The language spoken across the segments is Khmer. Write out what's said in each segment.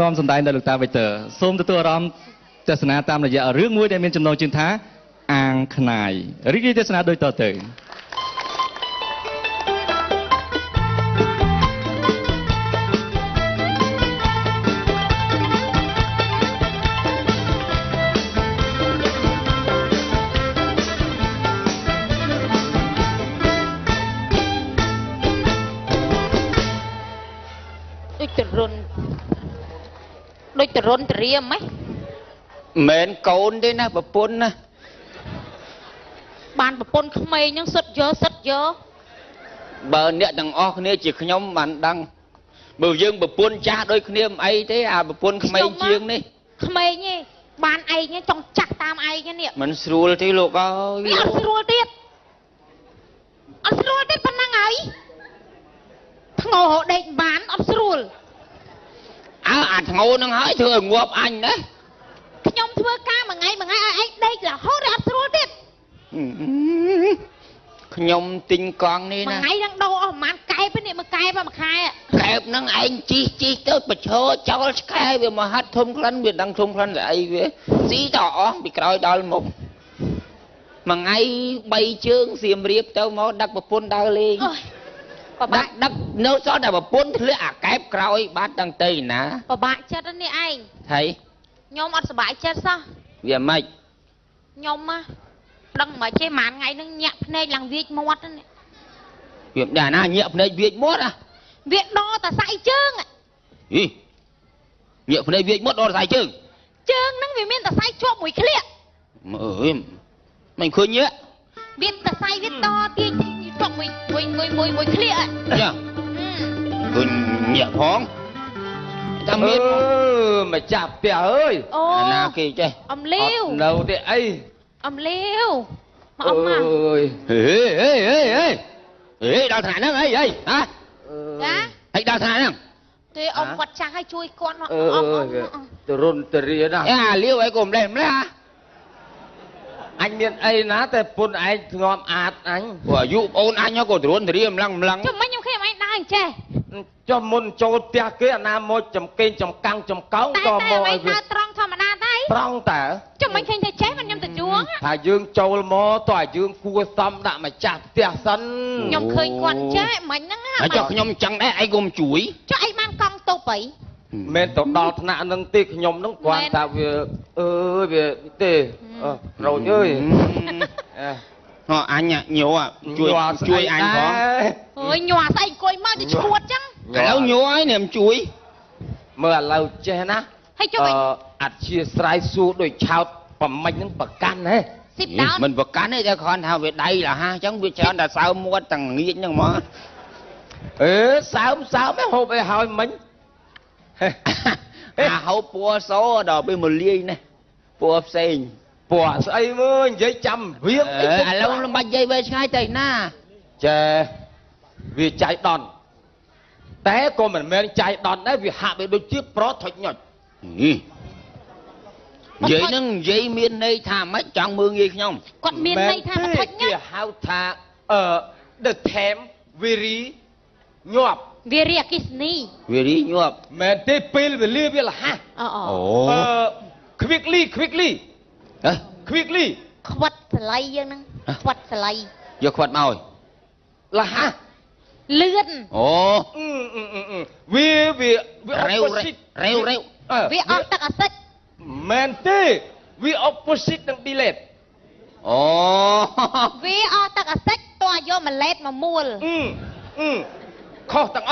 น้อมสนใจในหลักตาไปเตอส้มตัวร้อมเจษนาตามระยะเรื่องมวยได้มีจำนวนจึงท้าอ่างขนายริกีเจษนาโดยต่อเตยจุดรุนโดยจะร้นเตรียมไหมเหม็นโกนด้วยนะปะปุ้นนะบานปะปนขมายยังสดเยอะสดเยอะเบอร์เนี่ยดังออกเนี่ยจีขยมมันดังเบอร์ยังปะปุ้นจ้าโดยขยมไอ้เท่ปะปุ้นขมายเชียงนี่ขมายนี่บานไอ้เนี่ยจงจักตามไอ้เนี่ยมันสรูลที่ลูกเอาไม่เอาสรูลติดเอาสรูลติดพนังไงทั้งโง่เด็กบานเอาสรูลอาจงูนั่งหายเธองวบอันนะขยมเพื่อก้ามาไงไอ้เด็กเหรอเขาได้เอาสรูลติดขยมติงกองนี่นะไงดังโดเอามันไกลไปเนี่ยมาไกลไปมาคายอ่ะไก่นั่งไอ้จีเต้าปะโชเจ้าไก่เวมาฮัดทุ่มคลันเวดังทุ่มคลันไอ้เวสีต่อไปกลอยดอลมุกมาไงใบเชิงเสียมเรียบเจ้าหมอดักปะปุ้นดาวเลยดักเนื้อซอสแบบปุ้นเลือดแกบกรอยบาดดังตีนะปะบะเช็ดนี่ไอ้ไทยยอมอัดสบายเช็ดซะเวียไม่ยอมมาดังมาเช่หมานไงนึงเงียบในหลังเวียดมดนั่นเนี่ยเวียดด่าหน้าเงียบในเวียดมดอ่ะเวียดดอแต่ใส่เชิงอ่ะเงียบในเวียดมดดอใส่เชิงเชิงนั่งเวียดเมียนแต่ใส่ชั่วมวยเคลียไม่เคยเนี้ยเวียนแต่ใส่เวียดดอที่ชั่วมวยเคลียเนี่ยคุณเงียบพ้องทำเมียมาจับเปียเอ้ยน่าเกลียดใจอมเลี้ยวเราเด็ไออมเลี้ยวมาอมมาเฮ้ยดาวถ่ายนั่งไอ้ฮะไอ้ดาวถ่ายนั่งthì ông vật cha hay chui con nó từ run từ ria đó liêu ấy cùng đây đấy anh biết ấy náแต่ปุ่นไอ้งอมอาดanh của dụ ôn anh nó còn run từ ria lăng chứ mấy nhiêu khi mà anh đang chè cho môn cho tia cái nam môi chấm kênh chấm căng chấm cáu cho môi trăng thầm đa thấy trăng tả chứ mấy khi chế mình nhầm từ chuông thà dương châu mò tỏi dương cua xăm đã mà chặt tia sân nhom khơi quạt chế mình nó hả cho nhom chẳng đấy ai gồm chuối cho ai mang con tô bỉ men tọt đọt nạ nâng tê nhom nâng quan ta về tê rồi ơi họ anh ạ nhiều à chuối anh có ôi nhòa say coi mau thì chuột chăng lâu nhiều ấy niềm chuối mưa lâu che ná hay cho mình ạt chia sài su đôi chào phẩm mạnh những bậc can đấy mình bậc can đấy cho con thao về đây là ha chẳng biết sao là sao mua tầng nghĩ nhưng mà sao mấy hộp ấy hỏi mình hậu bùa số đồ bị một ly này bùa xinh bùa xây mưa giấy chăm viết lâu nó bắt dây về hai tay na chè vì chạy đòn té cô mình men chạy đòn đấy vì hạ bị đôi chiếc pro thật nhọt vậy nó dây miền này thà mấy chọn mưa gì không còn miền này thà thật nhọt hao thà the thèm very nhọt very kisni very nhọt men tê pil về lia là ha quickly quật slay dương năng quật slay giờ quật màu là ha lươn vì rêu vì ở tắc sách men tê vì opposite đang đi lệch vì ở tắc sách toa vô mà lệch mà mua khó tăng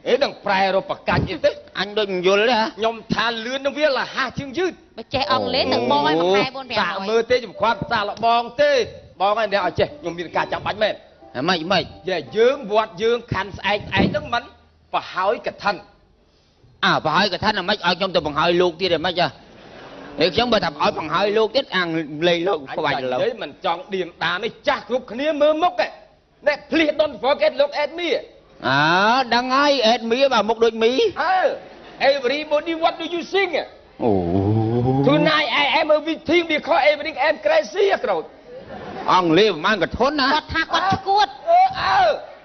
ấy đằng prai rồi bạc cạnh gì thế anh đừng vô đấy hả nhom tha lươn nó biết là ha chương dứt mà trẻ ông lấy từng bôi mà hai bôn bèo tạ mơ tê chụp khoan tạ là bong tê bong anh đeo trẻ nhom miền cả chẳng bánh mệt mày về dương vọt dương khăn ai nước mắm và hỏi cái thân và hỏi cái thân là mấy ở trong tụi bằng hỏi luôn kia rồi mấy chưa để giống bài tập hỏi bằng hỏi luôn tiết ăn lì luôn có bài đấy mình chọn điểm đá mới chắc lúc kia mơ mốc ấy nè please don't forget look at me đang ai ed mía vào một đôi mí everybody what do you sing tonight I am everything because everything am crazy rồi ông live mang cái thốn á quạt thạc quạt cuột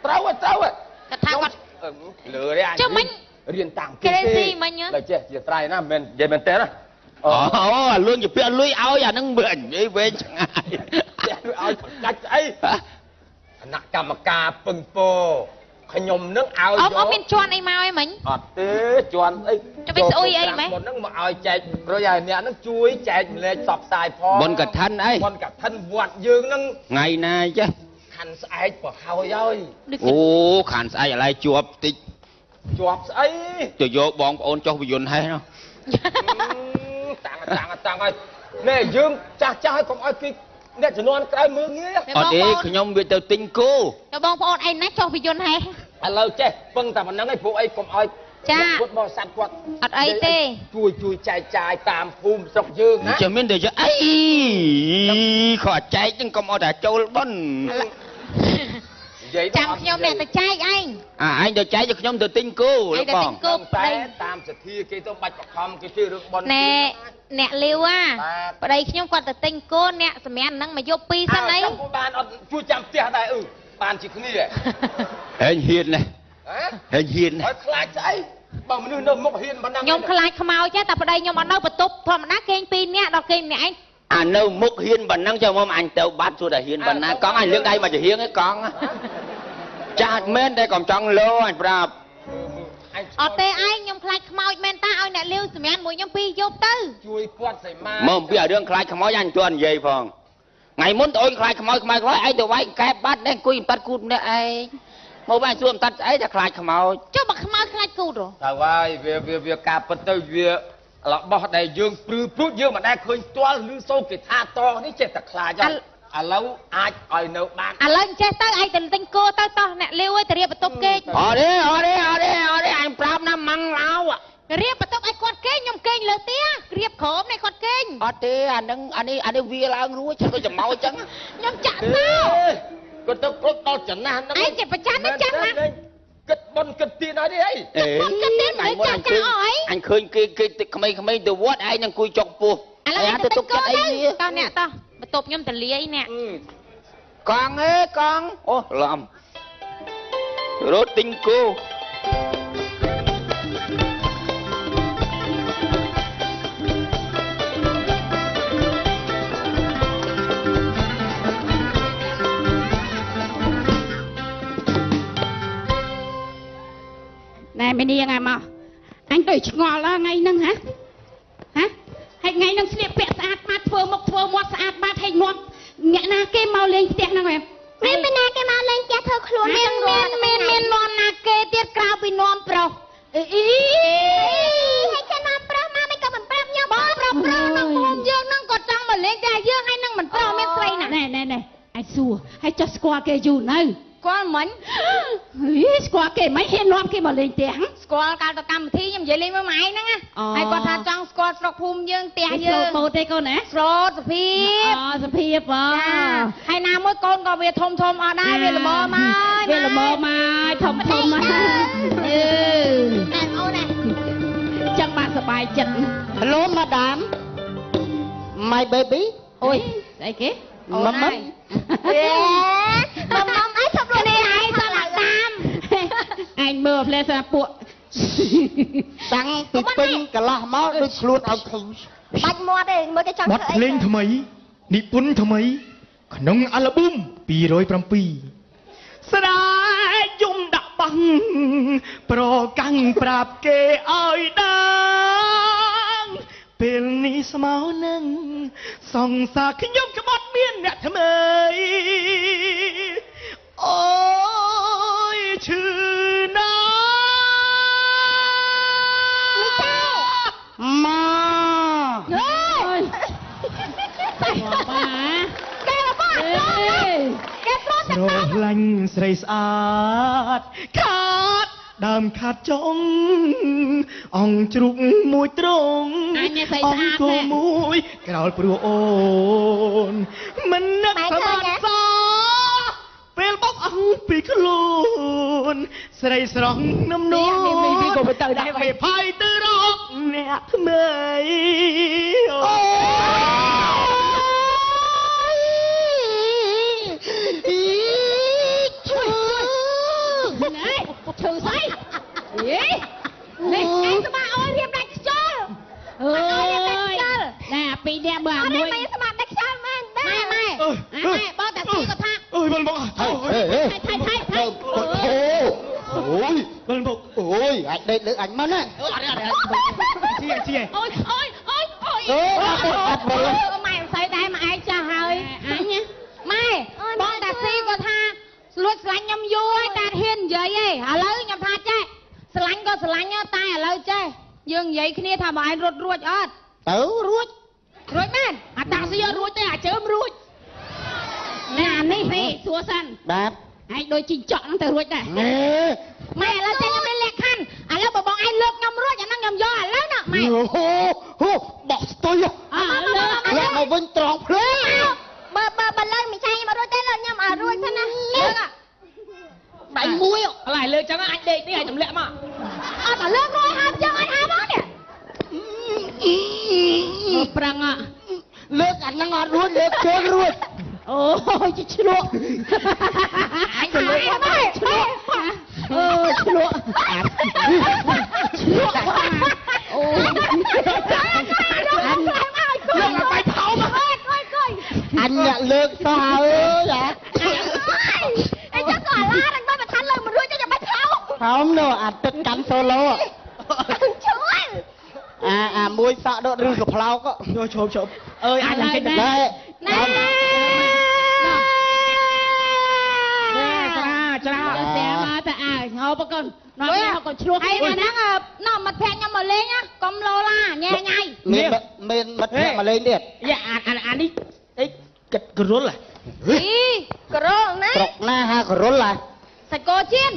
trâu quạt thạc quạt lừa đấy anh chứ mình រៀនតាំង គេស៊ីមិញ តែចេះជាត្រៃណាមិននិយាយមែនទេណា អូលួងជាពាក់លុយឲ្យអាហ្នឹងមិននិយាយវែងឆ្ងាយ ចេះឲ្យដាច់ស្អីគណៈកម្មការពឹងពោខ្ញុំនឹងឲ្យ អមមានជន់អីមកអីមិញ អត់ទេជន់អី ទៅស្អុយអីម៉េច មុនហ្នឹងមកឲ្យចែកព្រោះឲ្យអ្នកហ្នឹងជួយចែកម្លែកសពផ្សាយផង បុណ្យកឋិនអី បុណ្យកឋិនវត្តយើងហ្នឹង ថ្ងៃណាចេះ ខាន់ស្អែកប្រហើយហើយ អូខានស្អែកឥឡូវជាប់តិច ជាប់ស្អី ទៅយកបងប្អូនចុះវិយន្តហេះនោះ តាំងហើយណែយើងចាស់ឲ្យកុំឲ្យគេអ្នកជំនាន់ក្រោយមើលងាយ អត់ទេខ្ញុំវាទៅទិញគោ ទៅបងប្អូនឯណាចុះវិយន្តហេ ឥឡូវចេះពឹងតែប៉ុណ្្នឹងឯងពួកអីកុំឲ្យ ចា ពុទ្ធបរិស័ទគាត់ អត់អីទេ ជួយចែកចាយតាមភូមិស្រុកយើងណា ចាំមានតែអីខោចែកហ្នឹងកុំអត់តែចូលប៉ុន និយាយ ចាំខ្ញុំអ្នកទៅចែកឯង អញទៅចែកទៅខ្ញុំទៅទិញគោ ឯ លោក ងទៅ ប ទិ ង ញគោ តែ ប្តី តាមសទ្ធាគេទៅបាច់បខំគេជួយរឿងបន ណែអ្នកលាវប្តីខ្ញុំគាត់ទៅទិញគោអ្នកសម្រាប់ហ្នឹងមកយកពីរសិនអី ចាំពួកបានអត់ជួយចាំផ្ទះដែរបានជាគ្នា ហេងហ៊ានណា ហ៎ ហេងហ៊ានណា ហើយខ្លាចស្អីបើមនុស្សនៅមុខហ៊ានប៉ុណ្ណឹង ខ្ញុំខ្លាចខ្មោចទេតែប្តីខ្ញុំអត់នៅបន្ទប់ធម្មតាគេងពីរនាក់ដល់គេម្នាក់ឯង អានៅមុខហ៊ានប៉ុណ្ណឹងចាំមកអញទៅបាត់សួរតែហ៊ានប៉ុណ្ណាកង់អញលើកដៃមកជាហៀងឯងកង់ចាស់មែនតែកុំចង់លោអញប្រាប់ អត់ទេឯងខ្ញុំខ្លាចខ្មោចមែនតាឲ្យអ្នកលាវសម្រាប់មួយខ្ញុំពីរយកទៅ ជួយគាត់សៃម៉ា មកពីរឿងខ្លាចខ្មោចអញទាន់និយាយផងថ្ងៃមុនតើអូនខ្លាចខ្មោចឯងទៅវាយកែបបាត់នេះអង្គុយតាត់គូតម្នាក់ឯងមកវាសួរតាត់ស្អីថាខ្លាចខ្មោច ចុះបើខ្មោចខ្លាចគូតហ៎ ទៅហើយវាការពិតទៅវារបស់ដែលយើងព្រឺព្រួចយើងមិនដែលឃើញផ្ទាល់ឬសូគេថាតនេះចេះតែខ្លាចហើយឥឡូវអាចឲ្យនៅបាន ឥឡូវចេះទៅឯងទៅទិញគោទៅតោះអ្នកលាវឲ្យទៅរៀបបន្ទប់គេ អត់ទេអញប្រាប់ណាម៉ាំងឡៅ រៀបបន្ទប់ឲ្យគាត់គេខ្ញុំគេងលើផ្ទះរៀបក្រោមនេះគាត់គេង អត់ទេអានេះវាឡើងរួចទៅចំមកអញ្ចឹង ខ្ញុំចាក់ទៅ គាត់ទៅគ្រប់ដល់ចំណាស់ហ្នឹង ឯងជាប្រចាំទៅចាក់ណា គិតបុនគិតទៀនឲ្យនេះអី អញឃើញគេក្មេងៗទៅវត្តឯងនឹងអង្គុយចុកពោះ ឥឡូវទៅទុកចិត្តអីវាតោះអ្នកតោះបន្ទប់ខ្ញុំតលាយអ្នក កង់អេកង់អូឡំរត់ទិញគោ ណែមីនាងឲ្យមកអញទៅឆ្ងល់ថ្ងៃហ្នឹងហ៎ហើយថ្ងៃហ្នឹងស្លៀកពាក់ស្អាតបាតធ្វើមុខធ្វើមាត់ស្អាតបាតហើយងាប់អ្នកណាគេមកលេងផ្ទះហ្នឹងហ៎មានណាគេមកលេងផ្ទះធ្វើខ្លួនមាននាំណាគេទៀតក្រៅពីនាំប្រុសអីហើយគេនាំប្រុសមកមិនក៏មិនប្រាប់ខ្ញុំបងប្រុសក្នុងភូមិយើងហ្នឹងក៏ចង់មកលេងតែយើងឯហ្នឹងមិនប្រុសមានស្រីណាណែអាចសួរហើយចុះស្គាល់គេយូរនៅគាត់មិញស្គាល់គេមិនហ៊ាននាំគេមកលេងផ្ទះ ស្គាល់កាលទៅកម្មវិធីខ្ញុំនិយាយលេងមួយម៉ែហ្នឹងណាហើយគាត់ថាចង់ស្គាល់ស្រុកភូមិយើងផ្ទះយើង ម៉ូទេកូនណា ស្រោតសុភីប សុភីបបង ហើយណាមួយកូនក៏វាធំអត់ដែរវាល្មមមក វាល្មមមកធំមកអឺ ណែអូនណា ចឹងបានសប្បាយចិត្ត Hello, madam. My baby. អូយស្អីគេ Mama. ម៉មអីសុំលោកនេះឯងទៅឡើងតាម អញមើលផ្លែសាពួក តាំងពីពេញកន្លះមកដូចខ្លួនឲ្យឃើញ បាច់មាត់ទេមើលគេចង់ បទភ្លេងថ្មីនិពន្ធថ្មីក្នុងអាល់ប៊ុម207ស្រែកយំដាក់បាំងប្រកាំងប្រាប់គេឲ្យដឹងពេលនេះស្មៅនឹងសង្សារខ្ញុំក្បត់មានអ្នកថ្មីអូយឈឺណាស់ ម៉ា អើយបា គេមកបាត់គេស្រោត ស្រឡាញ់ស្រីស្អាតខាតដើមខាត់ចុងអង្គជ្រូកមួយត្រង់អង្គគោមួយក្រោលព្រោះអូនមិននឹកស្មានសោះពេលបោកអង្គពីខ្លួនស្រីស្រស់នំនួនក៏ទៅដែរវាផៃទៅរកអ្នកថ្មីអូ ណែឈឺស្អីយេ ពីរនាក់បើអាមួយ ម៉ែស្មាត់តែខ្យល់មែនទេម៉ែបងតាស៊ីក៏ថា អើយបងអើយ ហេ ថៃ អូយ បងបង អូយអាចដេកលើអញមកណា ជា អូយអូយអូយអូយ អូអត់បង ម៉ែមិនស្អីដែរម៉ែឯងចាស់ហើយ អញ ម៉ែបងតាស៊ីក៏ថាស្លួចស្លាញ់ខ្ញុំយូរហើយតាហ៊ាននិយាយឯងឥឡូវខ្ញុំថាចេះស្លាញ់ក៏ស្លាញ់តែឥឡូវចេះយើងនិយាយគ្នាថាបងឯងរត់រួចអត់ ទៅរួច រួចមែន អាតាស៊ីរួចទេអាចើមរួចណែអានេះហេសួរសិន បាទ ឯងដូចជីងចក់ហ្នឹងទៅរួចដែរ ណែ ម៉ែឥឡូវចេះខ្ញុំមានលក្ខខណ្ឌឥឡូវបើបងឯងលើកខ្ញុំរួចអាហ្នឹងខ្ញុំយកឥឡូវណាម៉ែ អូហូបោះស្ទុយ អើលើ លាក់មកវិញត្រង់ភ្លើង បើលើកមិនចាញ់មករួចទេលើកខ្ញុំឲ្យរួចសិនណាលើក ដៃមួយ ឥឡូវលើចឹងអញដេកនេះឲ្យទម្លាក់មក អត់មកលើករួចហើយចឹងអត់ហើយមកនេះ ប្រឹង លើកអាហ្នឹងអត់រួចលើកជើងរួច អូយជីឆ្លក់ អញទៅលើកម៉ែ អូឆ្លក់អូយ យកមកបាយផោមកអើយអញអ្នកលើកសោះអើយ អញចាំក៏អាឡាអញបើថាលើកមករួចចាំបាច់ផោ ហោមនោះអាទឹកកាន់សូឡូ ជួយ អាមួយសក់ដកឬកផ្លោក យកឈប់ អើយអញឡើងគេ ណែ ណែ ច្រា តែមកទៅអើងោបកូននាំមកកូនឆ្លោះ ឯហ្នឹងណោះមិត្តភក្តិខ្ញុំមកលេងកុំលោឡាញ៉ៃញ៉ៃ មានមិត្តភក្តិមកលេងទៀត យ៉ាអានេះអីគិតករុល អីក្រលណា ស្រុកណាហាករុលហ่ะ សាច់គោជៀន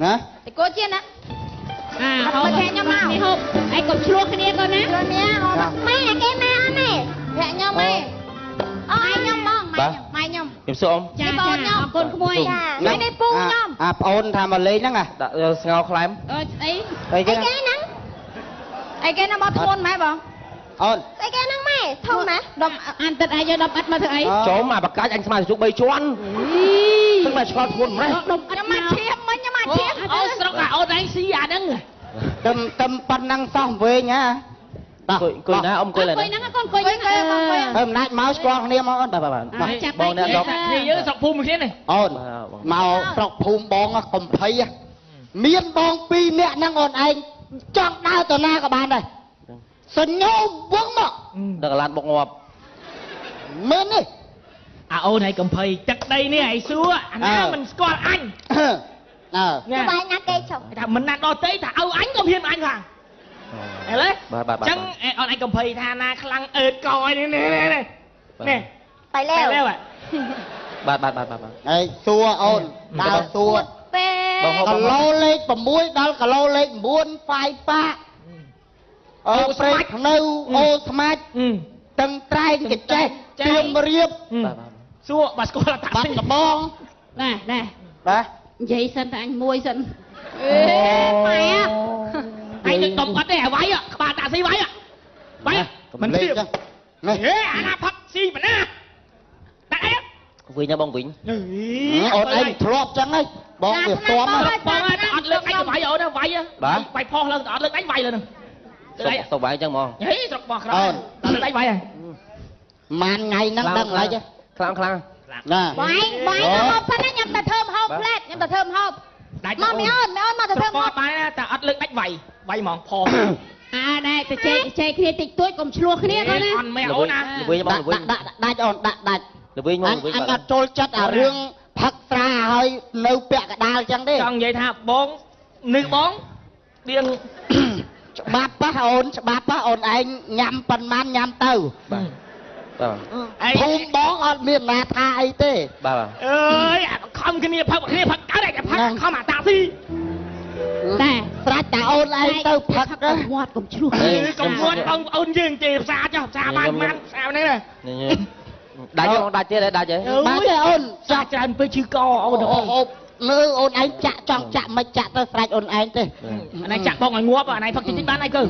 ណា សាច់គោជៀនណា ហូបខ្ញុំមកនេះហូបឯងកុំឆ្លោះគ្នាកូនណា ជួយនេះហូបម៉ែគេម៉ែអត់ទេភក្តិខ្ញុំម៉ែអើខ្ញុំហ្មងម៉ែខ្ញុំ ខ្ញុំសុំ ចាចាអរគុណក្មួយ ម៉ែនេះពូខ្ញុំ អាប្អូនថាមកលេងហ្នឹង ដាក់ស្ងោខ្លែម អើស្អី អី អី គេ គេហ្នឹងអីគេហ្នឹងមកធ្ងន់ម៉ែបង អូន អីគេហ្នឹងម៉ែធំណាដុំ អានទឹកឯងយកដុំអិតមកធ្វើអី ចូលមកបកាច់អញស្មារតីជុក3ជាន់ទឹកមកឆ្លតធ្ងន់ម្លេះ ដុំអិត ខ្ញុំ ម មក ក ឈៀមមិញខ្ញុំមកឈៀម អូស្រុកអូនឯងស៊ីអាហ្នឹង ទឹមប៉ុណ្ណឹងសោះវែងហ่ะ អង្គុយណាអ៊ំអង្គុយឡើយ អង្គុយហ្នឹងកូនអង្គុយហ្នឹង អើមិនដាច់មកស្គាល់គ្នាមកអូនបាទ ចាប់ បងអ្នកដក នេះ នេះយើងស្រុកភូមិគ្នានេះ អូនមកស្រុកភូមិបងកំភៃមានបង2នាក់ហ្នឹងអូនឯងចង់ដើរទៅណាក៏បានដែរសញ្ញោវងមក ដល់កលានបុកងាប់ មែនទេ អាអូនឯងកំភៃទឹកដីនេះឯងសួរអាណាមិនស្គាល់អញ អើ ញ៉ា បាយណាគេចុះ ថាមិនណាត់ដល់ទេថាឲ្យអញក៏ហ៊ានអញខាងអេឡេចឹងអូនឯងកំភៃថាណាខ្លាំងអើតកយនេះនេះ បាយលែវ បាទ ហើយសួរអូនដើរសួរ ពេល គីឡូលេខ6ដល់គីឡូលេខ9ហ្វាយប៉ាព្រៃភ្នៅអូស្មាច់តឹងត្រែងកចេះទៀមរៀប សួរបើស្គាល់តា បាត់ ស៊ី លបង ណែណែ បាទ និយាយសិនតែអញមួយសិន ម៉ែ អញនឹងដុំអត់ទេឲ្យវាយក្បាលតាស៊ីវាយវាយមិនធៀប នេះ ហេអាណាផឹកស៊ីប៉ុណ្ណាដាក់អីវិញបងវិញ អូនឯងធ្លាប់ចឹងហីបងវាផ្ទាំ បងអត់លើកអញវាយអូនវាយវាយផុសឡើងអត់លើកអញវាយលើនឹងទៅវាយចឹងហ្មងហេស្រុកបោះក្រោយអត់លើកអញវាយហ៎ ម៉ានថ្ងៃហ្នឹងដឹងហើយចា ខ្លាំង ណា បាយហូបប៉ុណ្ណាខ្ញុំទៅធ្វើហូបផ្លែតខ្ញុំទៅធ្វើហូប ដាច់ មកមីអូនមកទៅ ស្រុ ធ្វើ ក ហូ បោះ ប បានតែអត់លើកដាច់វាយហ្មងផុស ណែទៅជែកគ្នាតិចតួចកុំឆ្លោះគ្នាកូនណា អត់មែនអូនណា វិញបងវិញដាច់អូនដាច់ ល្វិញមក អញអត់ចូលចិត្តអារឿងផឹកស្រាហើយនៅពាក់កដាលចឹងទេ ចង់និយាយថាបងនឹងបងឌៀង ច្បាប់ប៉ះអូនច្បាប់ប៉ះអូនឯងញ៉ាំប៉ុន្មានញ៉ាំទៅ បាទ ភូមិបងអត់មានណាថាអីទេ បាទអើយអាខំគ្នាផឹកគ្នាផឹកកើតតែផឹកខំអាតាស៊ី តែ ស្រាច់តែអូនឯងទៅផឹកទៅ មាត់កុំឆ្លោះ កុំមាត់បងប្អូនយើងទេផ្សារចុះផ្សារបានផ្សារហ្នឹងណាដាច់យកដាច់ទៀតដាច់ហ៎ បានទេអូន ចាស់ច្រើនពេកឈឺកអូន អូលើអូនឯងចាក់ចង់ចាក់មិនចាក់ទៅស្រាច់អូនឯងទេ អានេះចាក់បងឲ្យងាប់អានេះផឹកតិចបានអីគឺ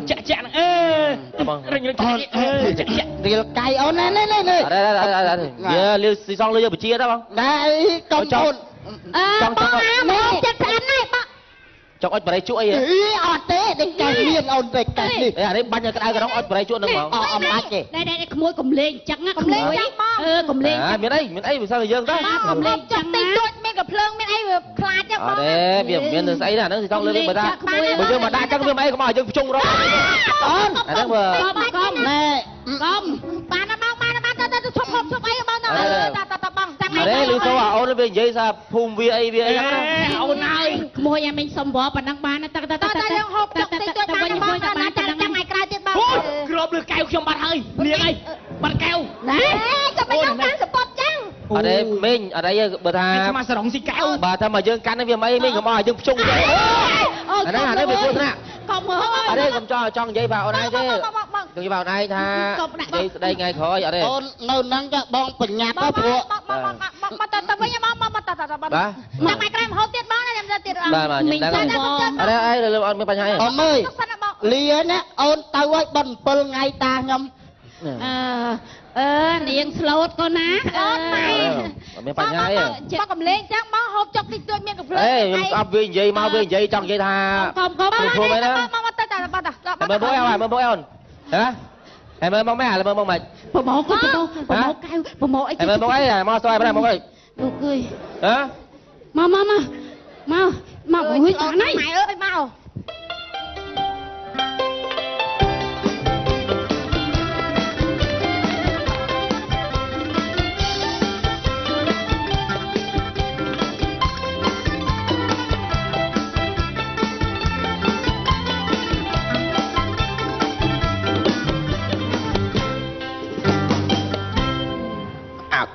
ចាក់ហ្នឹងបងរញចាក់ រៀលកាយអូននេះនេះនេះ អរវាលឺស៊ីសងលឺយកបជាតើបង ដែរកុំអូន បងអាមកចិត្តស្អាតណាស់បង ចង់អុចបរិយជក់អី អីអត់ទេដូចកែមាន ងអូនតែតែនេះ អានេះបាញ់ឲ្យក្តៅក៏ដល់អត់ប្រៃជួននឹងហ្មង អត់បាច់ទេ đâyក្មួយកំលេងចឹងណាក្មួយកំលេង មានអីវាសើយើងទៅ កំលេងចឹង តិ ណា ចតួចមានកំភ្លើងមានអីវាខ្លាចចឹង អត់ទេវាមានទៅស្អីណាហ្នឹងចង់លើកបើថាបើយើងមកដាក់ចឹងវាមិនអីកុំឲ្យយើងភ្ជុងរកអូនអាហ្នឹងបើ កុំ ណែ កុំ បានទៅឈប់អីបងតាបងចាំ អរេលឺសូអូនវានិយាយថាភូមិវាអីវាអីហ្នឹង អូនហើយក្មួយអាមិញសុំវល់ប៉ុណ្ណឹងបានតែ តើយើងហូបចុកតិចតួចបានបងណាចាំថ្ងៃក្រោយទៀតបង ក្របលើកែវខ្ញុំបាត់ហើយនាងអីបាត់កែវ ណែចាំមកយកកាន់សពតចឹង អត់ទេមីងអត់អីបើថា ស្មាសរងស៊ីកែវ បើថាមកយើងកាន់វាមិនអីមីងកុំឲ្យយើងភ្ជុងទេអាហ្នឹងវាគ្រោះថ្នាក់ កុំមើល អត់ទេកុំចង់និយាយបាទអូនឯងទេនិយាយបាទអូនឯងថានិយាយស្ដីថ្ងៃក្រោយអត់ទេ អូននៅហ្នឹងចាបងបញ្ញាប់ បង ព្រោះ មកទៅវិញបងមកទៅចាំថ្ងៃក្រោយមកហូបទៀតបងណាចាំទៀត បាទបាទខ្ញុំដឹងអត់ទេអីលើអត់មានបញ្ហាអី អូនមើលលាណាអូនទៅឲ្យបិណ្ឌ7ថ្ងៃតាខ្ញុំ នាងស្លូតកូនណា អូនម៉ែ អត់មានបញ្ហាអី បងកំលេងចឹងបងហូបចុកតិចតួចមានកំភ្លើង អេខ្ញុំស្អប់វានិយាយមកវានិយាយចង់និយាយថា កុំ មកទៅតាបាត់ មើលបងអើមើលបងអូនហ៎ហើយមើលបងម៉ែហើយមើលបងម៉ែ ប្រម៉ោកូនប្រម៉ោកែវប្រម៉ោអី ហើយមើលបងអីមកស្អីបងបងអី លោកអើយ ហ៎ មកអើយតាណៃ ម៉ែអើយមក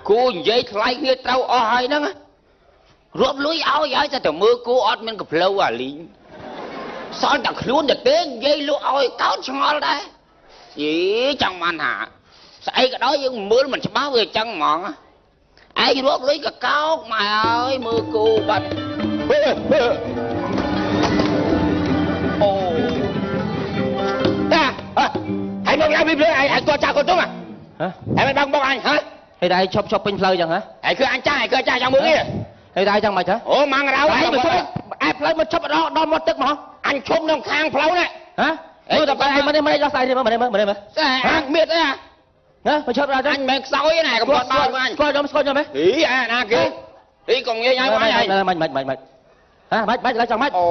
គូនិយាយថ្លៃគ្នាត្រូវអស់ហើយហ្នឹងរាប់លុយឲ្យហើយតែមើលគូអត់មានកំភ្លៅអាលីងសល់តែខ្លួនទៅទេនិយាយលក់ឲ្យកោតឆ្ងល់ដែរយីចង់បានថាស្អីក៏ដោយយើងមើលមិនច្បាស់វាចឹងហ្មងឯងរាប់លុយកកោកមកហើយមើលគូបាត់អូតាហើយមកឡើងពីព្រៃឯងគាត់ចាស់គាត់ទុំហ៎ហើយមិនបងអញហ៎ហើយដៃឈប់ពេញផ្លូវចឹងហ៎ហើយគឺអញចាស់ចង់មើលនេះហើយដៃចឹងមិនហ៎អូម៉ាំងរៅឯងទៅផ្លូវមកឈប់ដល់មាត់ទឹកមកអញឈប់នៅខាងផ្លូវនេះហ៎មើលតែបែរមិនដល់ស្អីទេមើលមើលអញមៀតទេហ៎មកឈប់ដល់អញមិនខ្សោយណាកំពុងបោកអញស្គាល់ខ្ញុំហ៎អីអាណាគេអីកុំងាយឲ្យអញហ៎មិនឡើងចង់មិនអូ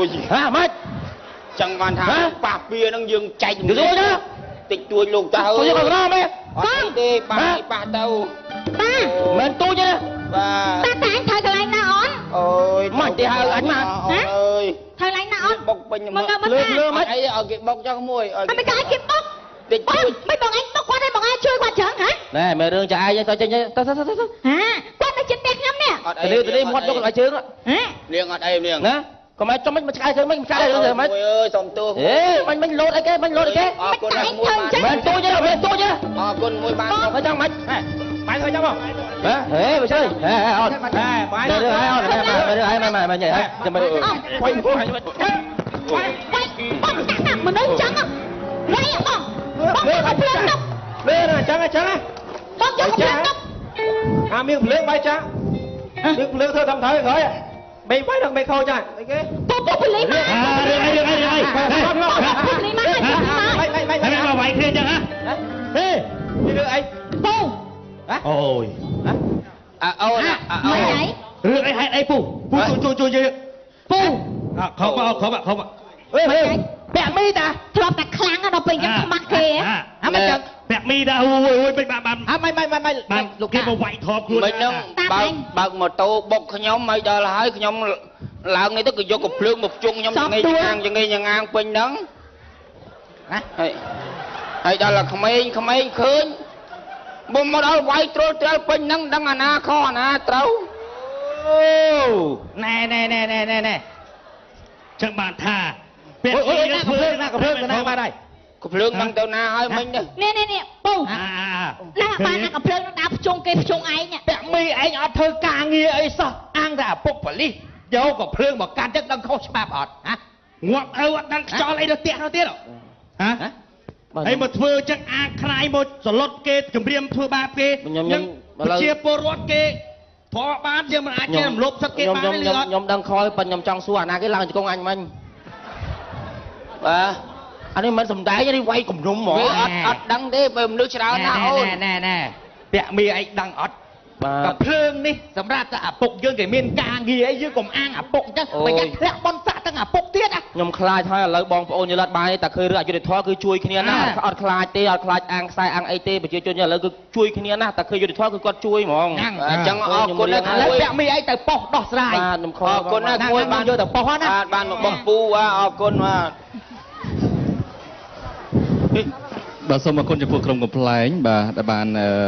យហ៎មិនចឹងបានថាប៉ះពៀនឹងយើងចែកទៅតិចទួយលោកតាអើយគាត់រំទេអត់ទេប៉ះទៅតាមិនទូចទេបាទ តាអញត្រូវកន្លែងណាអូន អូយមិនទេហៅអញមកអើយ ត្រូវកន្លែងណាអូន បុកពេញមើលមិនអីឲ្យគេបុកចុះមួយឲ្យ មិនកាយគេបុក តិចទួយ មិនបងអញបុកគាត់ឲ្យបងអញជួយគាត់ចឹងហ៎ ណែមើលរឿងចាឯងទៅចេញទៅ ហាគាត់នៅចិត្តផ្ទះខ្ញុំនេះ អត់អីទៅមាត់យកកន្លែងជើង ហ៎ នាងអត់អីនាងណាកុំឲ្យចំមិនឆ្កែជើងមិនឆ្កែរឿងទៅមិនអើយសុំទោសអេមិនលោតអីគេមិនលោតអីគេអរគុណណាស់មួយបានមិនទូចទេមិនទូចទេអរគុណមួយបានហើយចង់មិនបាយទៅចាំមកហេមកជួយហេអត់ហេបាយទៅហើយអត់ហេមកហើយមកញ៉ៃហើយចាំមើលបាយពោះហើយបងតាមនុស្សចឹងនេះបងយកភ្លើងទៅ នេះណាចឹងចឹង បងយកភ្លើងទៅ អាមានភ្លើងបាយចាមានភ្លើងធ្វើតាមត្រូវក្រោយបីបាយដល់បីខោចាអីគេ ពុកពលីមក រឿងអីពុកនេះមកបាយគ្នាចឹងហ៎ហេនេះរឿងអី ពូ អូយ អូន មិនអី រឿងអីហេតុអីពូជួយពូខំអេពាក់មីតា ធ្លាប់តែខ្លាំងដល់ពេលចឹងខ្មាស់គេហ៎ មិនចឹងពាក់មីតាអូយពេញបានលោកគេមកវាយធប់ខ្លួន មិនហ្នឹងបើកម៉ូតូបុកខ្ញុំឲ្យដល់ហើយខ្ញុំឡើងនេះទៅក៏យកកំភ្លើងមកជុងខ្ញុំចងាងពេញហ្នឹងណាហើយដល់តែក្មេងឃើញបំមកដល់វាយត្រួលពេញហ្នឹងដឹងអាណាខុសអាណាត្រូវ អូណែចឹងបានថាពាក់មីកំភ្លើងណាបានហើយ កំភ្លើងមិនទៅណាហើយមិញនេះ នេះពូណាបានណាកំភ្លើងដាក់ភ្ជុងគេភ្ជុងឯង ពាក់មីឯងអត់ធ្វើការងារអីសោះអាងតែឪពុកប៉ូលីសយកកំភ្លើងមកកាន់ចឹងដឹងខុសច្បាប់អត់ហ៎ងាប់អត់ដឹងខ្យល់អីទៅផ្ទះនោះទៀតហ៎ហើយមកធ្វើចឹងអាខ្លាយមកសឡុតគេគម្រាមធ្វើបាបគេជាពលរដ្ឋគេធေါ်បានយើងមិនអាចគេរំលោភសិទ្ធិគេបានទេអត់ ខ្ញុំដឹងខលប៉ុន្តែខ្ញុំចង់សួរអាណាគេឡើងជង្គង់អញមិញ បាទអានេះមិនសំដែងនេះវាយគំនុំហ្មងអត់ដឹងទេពេលមនុស្សច្រើនណាស់អូន ណែពាក់មីឯងដឹងអត់ បាទ កាភ្លើងនេះសម្រាប់តែឪពុកយើងគេមានការងារអីយើងកុំអាងឪពុកអញ្ចឹងបើគេធ្លាក់បនសាក់ទាំងឪពុកទៀតណា ខ្ញុំខ្លាចហើយឥឡូវបងប្អូនយល់អត់បានទេតែឃើញរឿងអយុធធម៌គឺជួយគ្នាណាអត់ខ្លាចទេអត់ខ្លាចអាងខ្សែអាងអីទេប្រជាជនឥឡូវគឺជួយគ្នាណាតែឃើញយុទ្ធធម៌គឺគាត់ជួយហ្មងអញ្ចឹងអរគុណណាស់ ឥឡូវពាក់មីឯងទៅប៉ុស្តិ៍ដោះស្រាយ បាទខ្ញុំខអរគុណណាស់គួយបាន យកទៅប៉ុស្តិ៍ណា បាទបានមកបងពូអរគុណបាទ បាទសូមអរគុណចំពោះក្រុមកំ pl ែងបាទដែលបាន